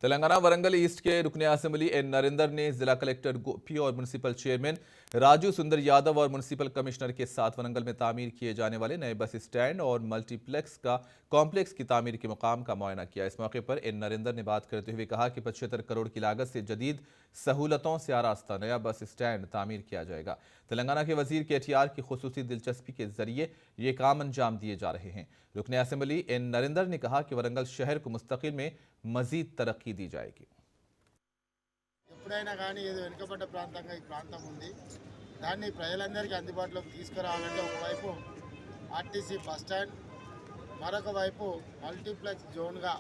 Telangana Warangal east के रुकने assembly N Narendra ने जिला कलेक्टर गोपी और म्युनिसिपल चेयरमैन राजू सुंदर यादव और म्युनिसिपल कमिश्नर के साथ वरंगल में तामीर किए जाने वाले नए बस स्टैंड और मल्टीप्लेक्स का कॉम्प्लेक्स की तामीर के मुकाम का मुआयना किया। इस मौके पर एन नरेंद्र ने बात करते हुए कहा कि 75 करोड़ की लागत से जदीद सहूलतों से आरास्ता नया बस स्टैंड तामीर किया जाएगा। तेलंगाना के वजीर केटीआर की खुसूसी दिलचस्पी के जरिए ये काम अंजाम दिए जा रहे हैं। रुकने असेंबली एन नरेंद्र ने कहा कि वरंगल शहर को मुस्तकिल में मजीद तरक्की दी जाएगी। ఎప్పుడైనా కానీ ఏదో వెనుకబడ్డ ప్రాంతంగా ఈ ప్రాంతం ఉంది, దాన్ని ప్రజలందరికీ అందుబాటులోకి తీసుకురావాలంటే ఒకవైపు ఆర్టీసీ బస్ స్టాండ్, మరొక వైపు మల్టీప్లెక్స్ జోన్గా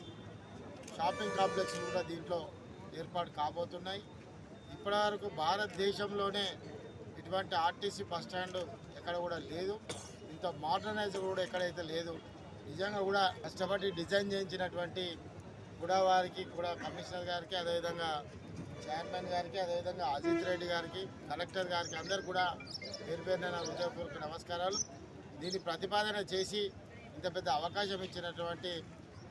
షాపింగ్ కాంప్లెక్స్ కూడా దీంట్లో ఏర్పాటు కాబోతున్నాయి. ఇప్పటివరకు భారతదేశంలోనే ఇటువంటి ఆర్టీసీ బస్ స్టాండ్ ఎక్కడ కూడా లేదు, ఇంత మోడర్నైజ్ కూడా ఎక్కడైతే లేదు. నిజంగా కూడా కష్టపడి డిజైన్ చేయించినటువంటి కూడా వారికి కూడా కమిషనర్ గారికి, అదేవిధంగా చైర్మన్ గారికి, అదేవిధంగా అజిత్ రెడ్డి గారికి, కలెక్టర్ గారికి అందరు కూడా పేరు పేరున హృదయపూర్వక నమస్కారాలు. దీన్ని ప్రతిపాదన చేసి ఇంత పెద్ద అవకాశం ఇచ్చినటువంటి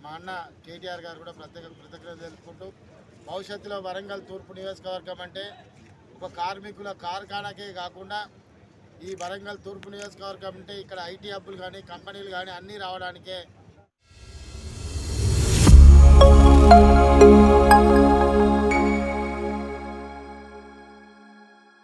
మా అన్న కేటీఆర్ గారు కూడా ప్రత్యేక కృతజ్ఞతలు తెలుపుకుంటూ, భవిష్యత్తులో వరంగల్ తూర్పు నియోజకవర్గం అంటే ఒక కార్మికుల కార్ఖానాకే కాకుండా ఈ వరంగల్ తూర్పు నియోజకవర్గం అంటే ఇక్కడ ఐటీ హబ్బులు కానీ కంపెనీలు కానీ అన్నీ రావడానికే